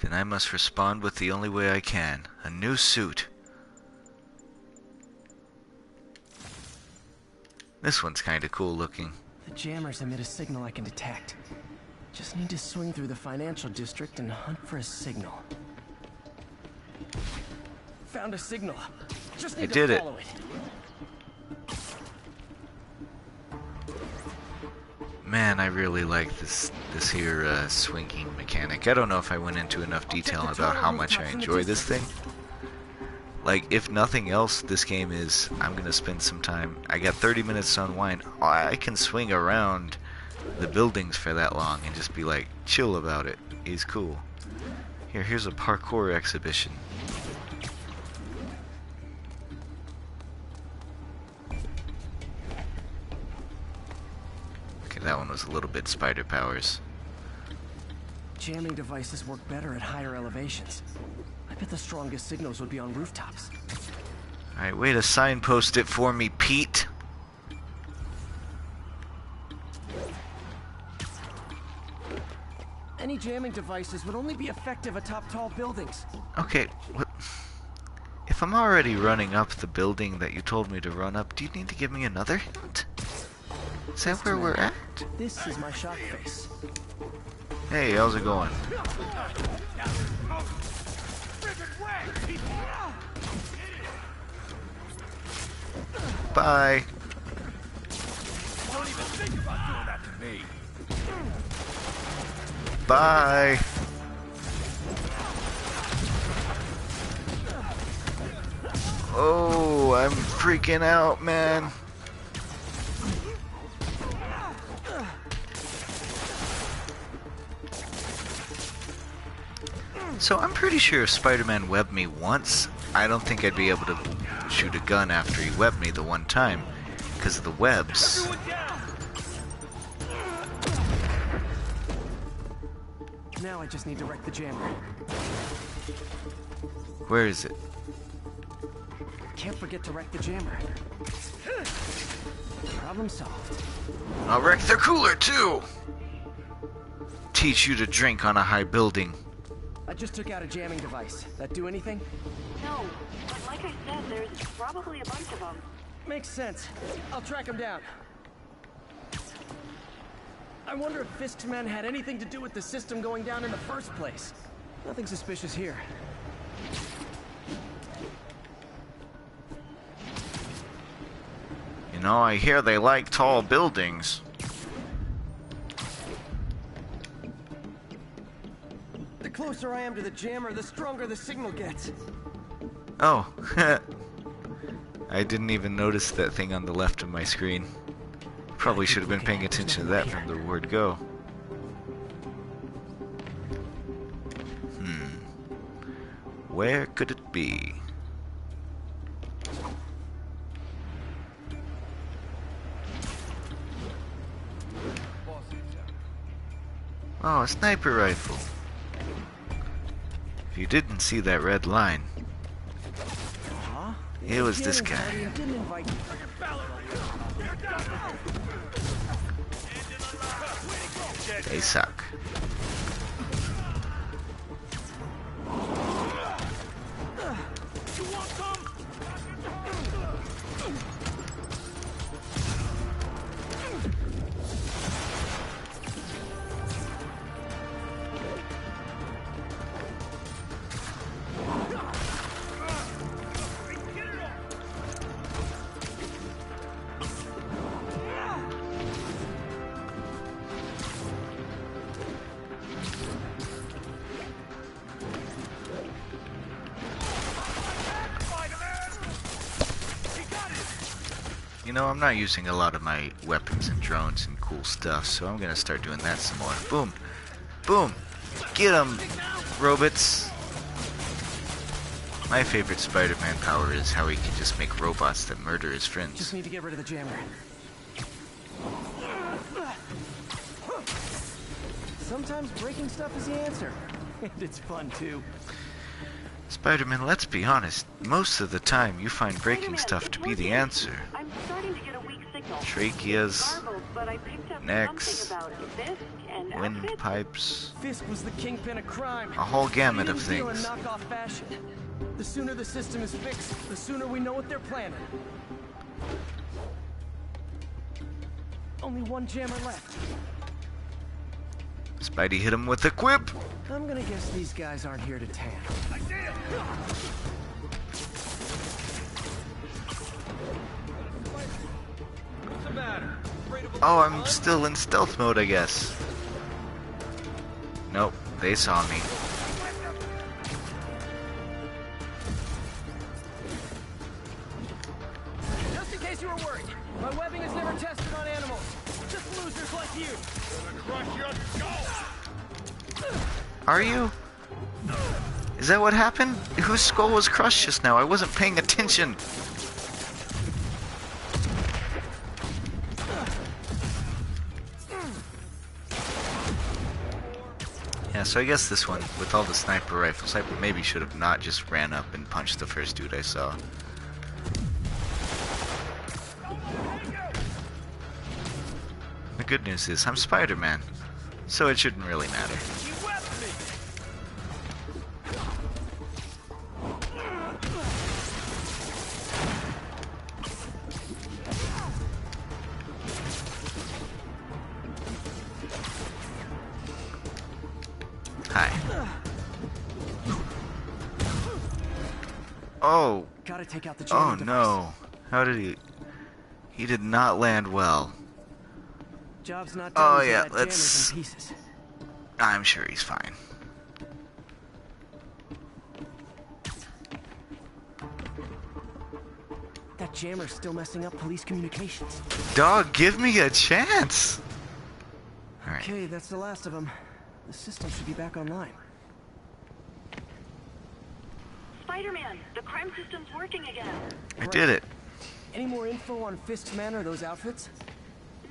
Then I must respond with the only way I can. A new suit. This one's kinda cool looking. The jammers emit a signal I can detect. Just need to swing through the financial district and hunt for a signal. Found a signal. Just need did to it. follow it. Man, I really like this here swinging mechanic. I don't know if I went into enough detail about how much I enjoy this thing. Like, if nothing else, this game is, I'm gonna spend some time, I got 30 minutes to unwind. I can swing around the buildings for that long and just be like, chill about it. He's cool. Here's a parkour exhibition. Okay, that one was a little bit spider powers. Jamming devices work better at higher elevations. I bet the strongest signals would be on rooftops. Alright, way to signpost it for me, Pete. Any jamming devices would only be effective atop tall buildings. Okay, what? If I'm already running up the building that you told me to run up, do you need to give me another hint? Is that where we're at? This is my shock face. Hey, how's it going? Bye. Don't even think about doing that to me. Bye. Oh, I'm freaking out, man. So I'm pretty sure if Spider-Man webbed me once, I don't think I'd be able to shoot a gun after he webbed me the one time, because of the webs. Now I just need to wreck the jammer. Where is it? Can't forget to wreck the jammer. Problem solved. I'll wreck the cooler too! Teach you to drink on a high building. I just took out a jamming device. That do anything? No, but like I said, there's probably a bunch of them. Makes sense. I'll track him down. I wonder if Fisk's men had anything to do with the system going down in the first place. Nothing suspicious here. You know, I hear they like tall buildings. The closer I am to the jammer, the stronger the signal gets. Oh, I didn't even notice that thing on the left of my screen. Probably should have been paying attention to that from the word go. Where could it be? Oh, a sniper rifle. If you didn't see that red line, it was this guy. They suck. You know, I'm not using a lot of my weapons and drones and cool stuff, so I'm gonna start doing that some more. Boom! Boom! Get 'em, robots! My favorite Spider-Man power is how he can just make robots that murder his friends. Just need to get rid of the jammer. Sometimes breaking stuff is the answer. And it's fun, too. Spider-Man, let's be honest. Most of the time, you find breaking stuff to be the answer. I'm starting to get a weak signal. Tracheas, Garbled, but I picked up necks, something about Fisk and outfits. windpipes, Fisk was the kingpin of crime. a whole gamut of He didn't deal in things. knockoff fashion. The sooner the system is fixed, the sooner we know what they're planning. Only one jammer left. Spidey hit him with a quip. I'm gonna guess these guys aren't here to tan. I see him. What's the matter? Afraid of Oh, I'm still in stealth mode, I guess. Nope, they saw me. Just in case you were worried, my webbing is never tested on animals. Just losers like you. Gonna crush your skull! Are you? Is that what happened? Whose skull was crushed just now? I wasn't paying attention. Yeah, so I guess this one, with all the sniper rifles, I maybe should have not just ran up and punched the first dude I saw. The good news is, I'm Spider-Man, so it shouldn't really matter. Hi. Oh. Gotta take out the Oh jamming no. How did he? He did not land well. Job's not Oh done yeah, until that jammer's let's. in pieces. I'm sure he's fine. That jammer's still messing up police communications. Dog, give me a chance. All right. Okay, that's the last of them. The system should be back online. Spider-Man, the crime system's working again. I did it. Any more info on Fisk's men or those outfits?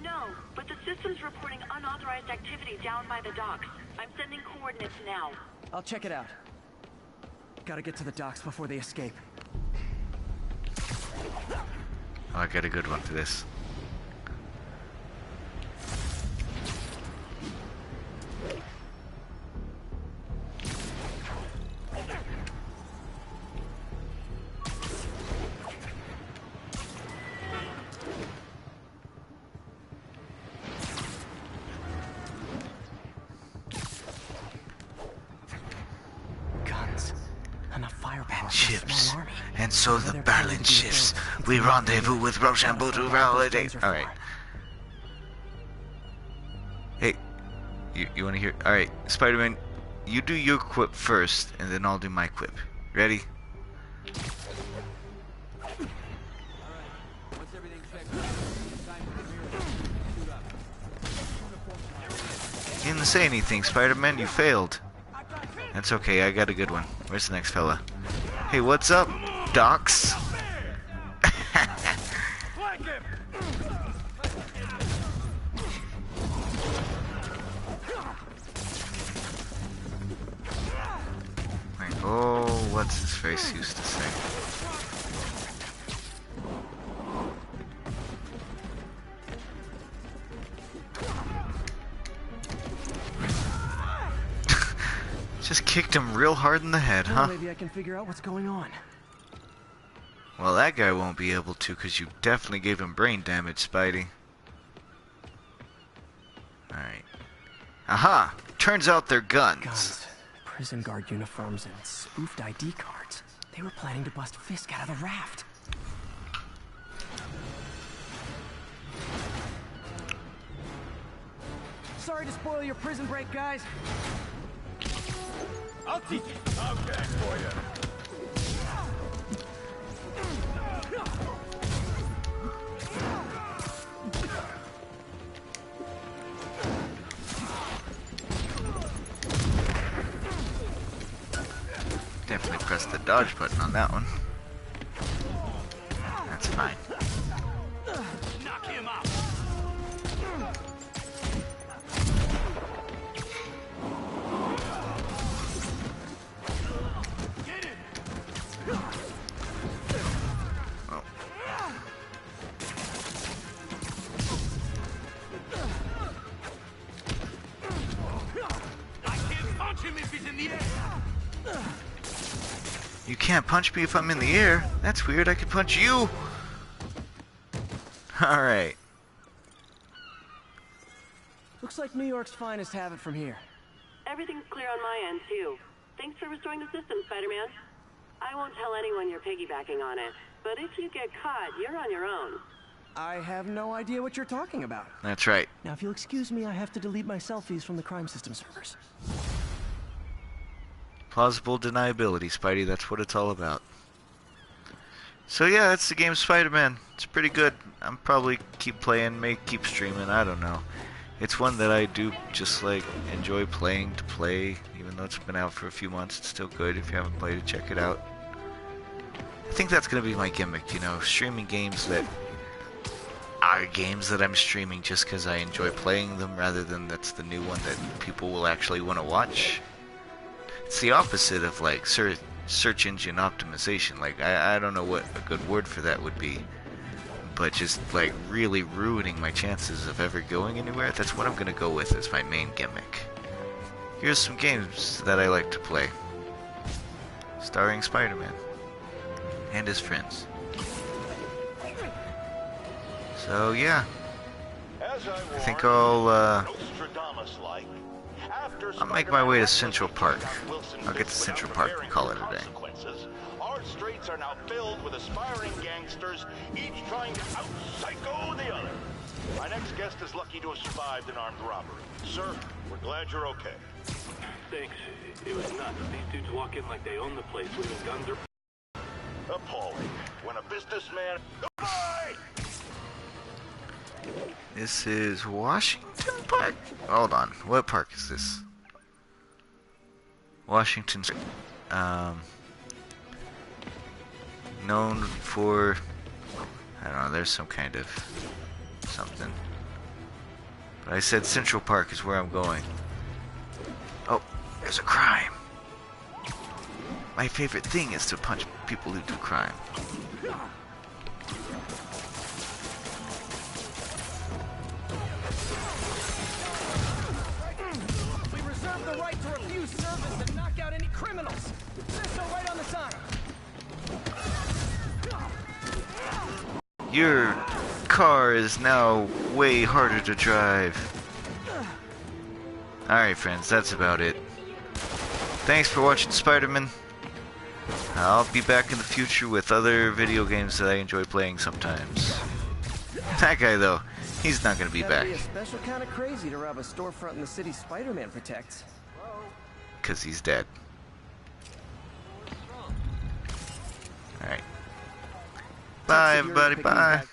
No, but the system's reporting unauthorized activity down by the docks. I'm sending coordinates now. I'll check it out. Gotta get to the docks before they escape. Oh, I got a good one for this. Guns. Enough firepower And for a ships. small army. And so the They're Berlin planning to do shifts. both. We rendezvous with Rochambeau to validate. Alright. Hey, you wanna hear? Alright, Spider-Man, you do your quip first, and then I'll do my quip. Ready? You didn't say anything, Spider-Man. You failed. That's okay, I got a good one. Where's the next fella? Hey, what's up, Docs? Like, oh, what's his face used to say? Just kicked him real hard in the head, Well, huh? maybe I can figure out what's going on. Well, that guy won't be able to, because you definitely gave him brain damage, Spidey. Alright. Aha! Turns out they're guns. Guns, prison guard uniforms, and spoofed ID cards. They were planning to bust Fisk out of the raft. Sorry to spoil your prison break, guys. I'll teach you. I'll get for you. Definitely press the dodge button on that one. That's fine. Knock him out. Get him. Oh. I can't punch him if he's in the air. You can't punch me if I'm in the air. That's weird. I could punch you. Alright. Looks like New York's finest have it from here. Everything's clear on my end, too. Thanks for restoring the system, Spider-Man. I won't tell anyone you're piggybacking on it, but if you get caught, you're on your own. I have no idea what you're talking about. That's right. Now, if you'll excuse me, I have to delete my selfies from the crime system servers. Plausible deniability, Spidey. That's what it's all about. So yeah, that's the game Spider-Man. It's pretty good. I'm probably keep playing, may keep streaming. I don't know. It's one that I do just like enjoy playing to play. Even though it's been out for a few months, it's still good. If you haven't played it, check it out. I think that's gonna be my gimmick. You know, streaming games that are games that I'm streaming just because I enjoy playing them, rather than that's the new one that people will actually want to watch. It's the opposite of like search engine optimization. Like I don't know what a good word for that would be, but just like really ruining my chances of ever going anywhere. That's what I'm gonna go with as my main gimmick. Here's some games that I like to play, starring Spider-Man and his friends. So yeah, I think I'll make my way to Central Park. I'll get to Central Park and call it a day. Our streets are now filled with aspiring gangsters, each trying to out-psycho the other. My next guest is lucky to have survived an armed robbery. Sir, we're glad you're okay. Thanks. It was nuts. These dudes walk in like they own the place when the guns are... Appalling. When a businessman... Goodbye! This is Washington Park? Hold on. What park is this? Washington. Known for... I don't know, there's some kind of something. But I said Central Park is where I'm going. Oh, there's a crime. My favorite thing is to punch people who do crime. We reserve the right to refuse service and knock out any criminals. It says so right on the sign. Your car is now way harder to drive. Alright friends, that's about it. Thanks for watching Spider-Man. I'll be back in the future with other video games that I enjoy playing sometimes. That guy though, he's not gonna be back. That'd be a special kind of crazy to rob a storefront in the city Spider-Man protects. 'Cause he's dead. Alright. Bye everybody, bye.